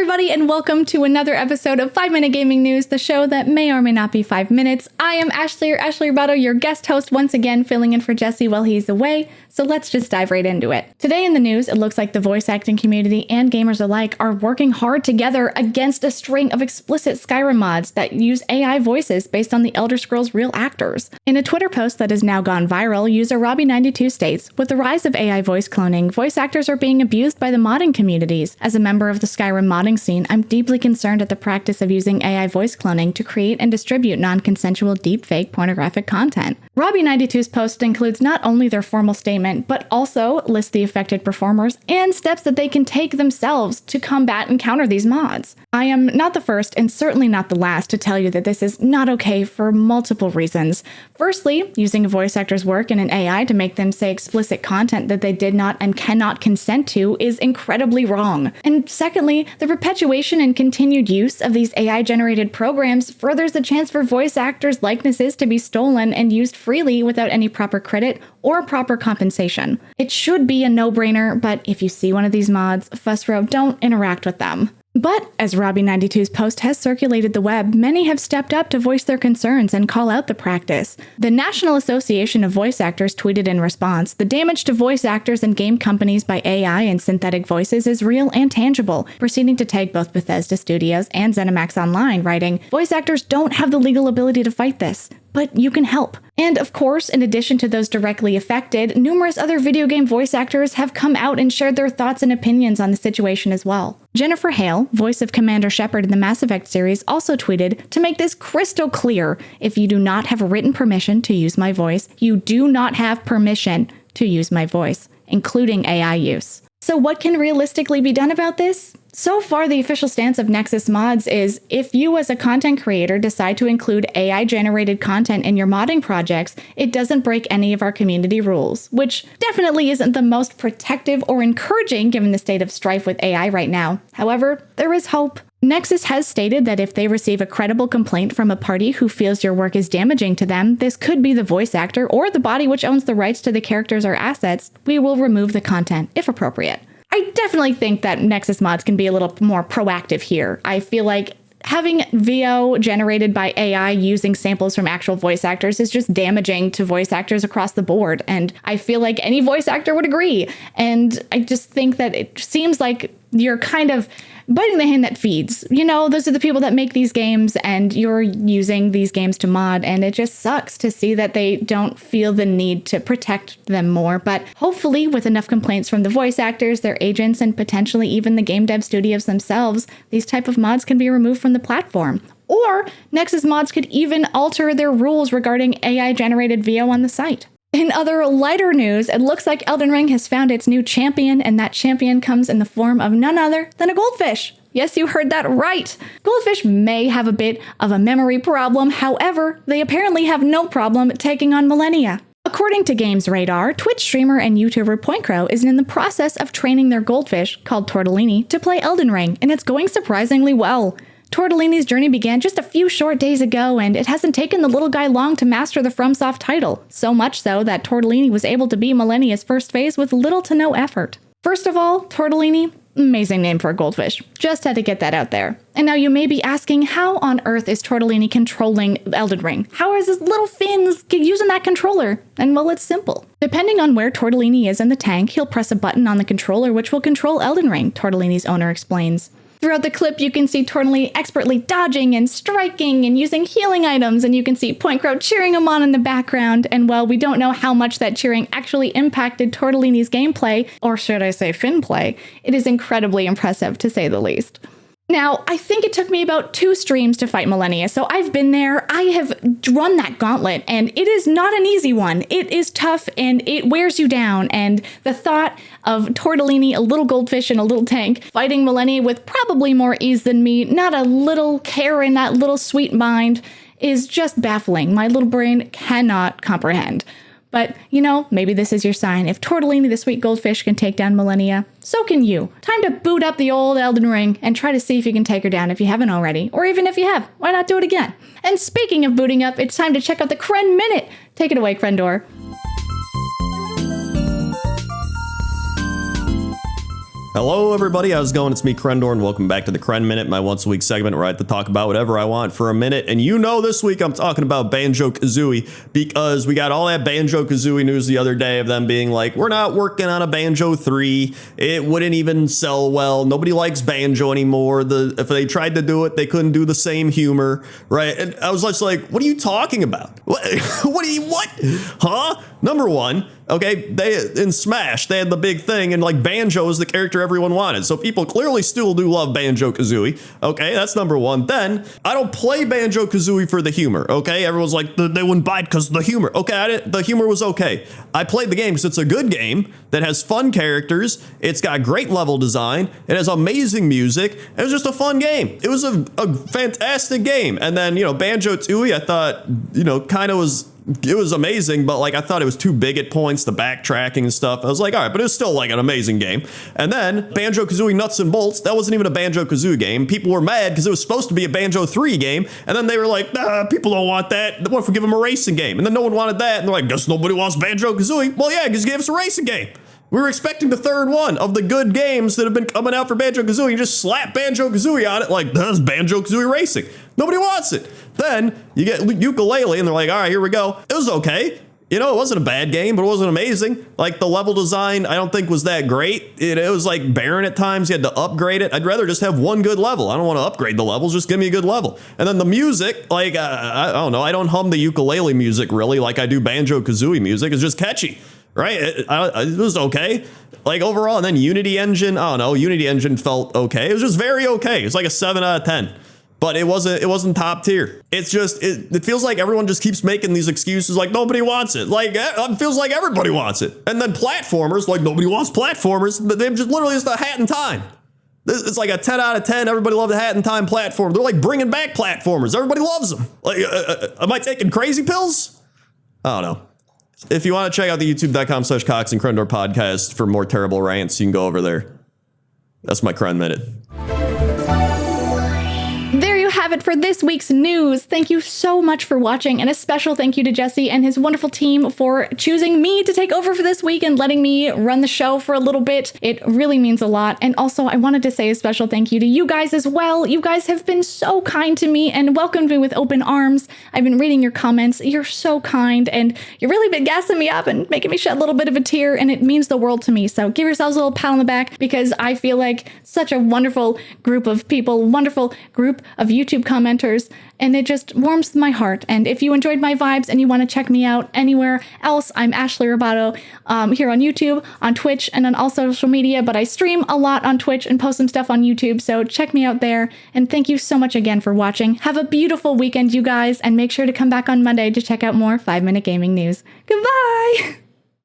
everybody, and welcome to another episode of 5 Minute Gaming News, the show that may or may not be 5 minutes. I am Ashley, or AshleyRoboto, your guest host, once again, filling in for Jesse while he's away. So let's just dive right into it. Today in the news, it looks like the voice acting community and gamers alike are working hard together against a string of explicit Skyrim mods that use AI voices based on the Elder Scrolls' real actors. In a Twitter post that has now gone viral, user Robbie92 states, "With the rise of AI voice cloning, voice actors are being abused by the modding communities. As a member of the Skyrim modding scene, I'm deeply concerned at the practice of using AI voice cloning to create and distribute non-consensual deepfake pornographic content." Robbie92's post includes not only their formal statement, but also lists the affected performers and steps that they can take themselves to combat and counter these mods. I am not the first and certainly not the last to tell you that this is not okay for multiple reasons. Firstly, using a voice actor's work in an AI to make them say explicit content that they did not and cannot consent to is incredibly wrong. And secondly, the perpetuation and continued use of these AI-generated programs furthers the chance for voice actors' likenesses to be stolen and used freely without any proper credit or proper compensation. It should be a no-brainer, but if you see one of these mods, fuss row, don't interact with them. But, as Robbie92's post has circulated the web, many have stepped up to voice their concerns and call out the practice. The National Association of Voice Actors tweeted in response, "The damage to voice actors and game companies by AI and synthetic voices is real and tangible," proceeding to tag both Bethesda Studios and ZeniMax Online, writing, "Voice actors don't have the legal ability to fight this, but you can help." And of course, in addition to those directly affected, numerous other video game voice actors have come out and shared their thoughts and opinions on the situation as well. Jennifer Hale, voice of Commander Shepard in the Mass Effect series, also tweeted, "To make this crystal clear, if you do not have written permission to use my voice, you do not have permission to use my voice, including AI use." So what can realistically be done about this? So far, the official stance of Nexus Mods is, if you as a content creator decide to include AI-generated content in your modding projects, it doesn't break any of our community rules, which definitely isn't the most protective or encouraging given the state of strife with AI right now. However, there is hope. Nexus has stated that if they receive a credible complaint from a party who feels your work is damaging to them, this could be the voice actor or the body which owns the rights to the characters or assets, we will remove the content, if appropriate. I definitely think that Nexus Mods can be a little more proactive here. I feel like having VO generated by AI using samples from actual voice actors is just damaging to voice actors across the board, and I feel like any voice actor would agree. And I just think that it seems like you're kind of biting the hand that feeds. You know, those are the people that make these games, and you're using these games to mod, and it just sucks to see that they don't feel the need to protect them more. But hopefully, with enough complaints from the voice actors, their agents, and potentially even the game dev studios themselves, these type of mods can be removed from the platform. Or Nexus Mods could even alter their rules regarding AI-generated VO on the site. In other lighter news, it looks like Elden Ring has found its new champion, and that champion comes in the form of none other than a goldfish. Yes, you heard that right. Goldfish may have a bit of a memory problem, however, they apparently have no problem taking on Malenia. According to Games Radar, Twitch streamer and YouTuber PointCrow is in the process of training their goldfish, called Tortellini, to play Elden Ring, and it's going surprisingly well. Tortellini's journey began just a few short days ago, and it hasn't taken the little guy long to master the FromSoft title, so much so that Tortellini was able to beat Malenia's first phase with little to no effort. First of all, Tortellini, amazing name for a goldfish. Just had to get that out there. And now you may be asking, how on earth is Tortellini controlling Elden Ring? How is his little fins using that controller? And well, it's simple. Depending on where Tortellini is in the tank, he'll press a button on the controller which will control Elden Ring, Tortellini's owner explains. Throughout the clip, you can see Tortellini expertly dodging and striking and using healing items, and you can see PointCrow cheering him on in the background. And while we don't know how much that cheering actually impacted Tortellini's gameplay, or should I say fin play, it is incredibly impressive to say the least. Now, I think it took me about 2 streams to fight Malenia, so I've been there, I have run that gauntlet, and it is not an easy one. It is tough, and it wears you down, and the thought of Tortellini, a little goldfish in a little tank, fighting Malenia with probably more ease than me, not a little care in that little sweet mind, is just baffling. My little brain cannot comprehend. But, you know, maybe this is your sign. If Tortellini, the sweet goldfish, can take down Malenia, so can you. Time to boot up the old Elden Ring and try to see if you can take her down if you haven't already. Or even if you have, why not do it again? And speaking of booting up, it's time to check out the Cren Minute. Take it away, Crendor. Hello everybody, how's it going? It's me, Crendor, and welcome back to the Cren Minute, my once a week segment where I have to talk about whatever I want for a minute. And you know this week I'm talking about Banjo-Kazooie because we got all that Banjo-Kazooie news the other day of them being like, we're not working on a Banjo 3. It wouldn't even sell well. Nobody likes Banjo anymore. If they tried to do it, they couldn't do the same humor, right? And I was just like, what are you talking about? What? What? Huh? Number one, okay, in Smash, they had the big thing, and like Banjo is the character everyone wanted. So people clearly still do love Banjo-Kazooie. Okay, that's number one. Then, I don't play Banjo-Kazooie for the humor, okay? Everyone's like, they wouldn't buy it because of the humor. Okay, the humor was okay. I played the game because it's a good game that has fun characters. It's got great level design. It has amazing music. It was just a fun game. It was a fantastic game. And then, Banjo-Tooie, I thought, it was amazing, but like I thought it was too big at points, the backtracking and stuff. I was like, all right, but it's still like an amazing game. And then Banjo-Kazooie Nuts and Bolts, that wasn't even a Banjo-Kazooie game. People were mad because it was supposed to be a Banjo 3 game. And then they were like, nah, people don't want that. What if we give them a racing game? And then no one wanted that. And they're like, guess nobody wants Banjo-Kazooie. Well, yeah, because you gave us a racing game. We were expecting the third one of the good games that have been coming out for Banjo-Kazooie. You just slap Banjo-Kazooie on it like, that's Banjo-Kazooie Racing. Nobody wants it. Then you get Ukulele and they're like, all right, here we go. It was okay. It wasn't a bad game, but it wasn't amazing. Like the level design, I don't think was that great. It was like barren at times. You had to upgrade it. I'd rather just have one good level. I don't want to upgrade the levels. Just give me a good level. And then the music, like, I don't know. I don't hum the ukulele music really like I do Banjo-Kazooie music. It's just catchy. Right? It was okay. Like overall, and then Unity Engine, I don't know, Unity Engine felt okay. It was just very okay. It's like a 7 out of 10. But it wasn't top tier. It's just, it feels like everyone just keeps making these excuses like nobody wants it. Like, it feels like everybody wants it. And then platformers, like nobody wants platformers, but they're just literally just a Hat in Time. It's like a 10 out of 10. Everybody loved the Hat in Time platform. They're like bringing back platformers. Everybody loves them. Like, am I taking crazy pills? I don't know. If you want to check out the youtube.com/Cox and Crendor podcast for more terrible rants, you can go over there. That's my Cren Minute. There you have it for this week's news. Thank you so much for watching, and a special thank you to Jesse and his wonderful team for choosing me to take over for this week and letting me run the show for a little bit. It really means a lot. And also, I wanted to say a special thank you to you guys as well. You guys have been so kind to me and welcomed me with open arms. I've been reading your comments. You're so kind, and you've really been gassing me up and making me shed a little bit of a tear, and it means the world to me. So give yourselves a little pat on the back, because I feel like such a wonderful group of people, wonderful group of YouTube commenters, and it just warms my heart. And if you enjoyed my vibes and you want to check me out anywhere else, I'm AshleyRoboto here on YouTube, on Twitch, and on all social media, but I stream a lot on Twitch and post some stuff on YouTube, so check me out there. And thank you so much again for watching. Have a beautiful weekend, you guys, and make sure to come back on Monday to check out more 5-Minute Gaming news. Goodbye!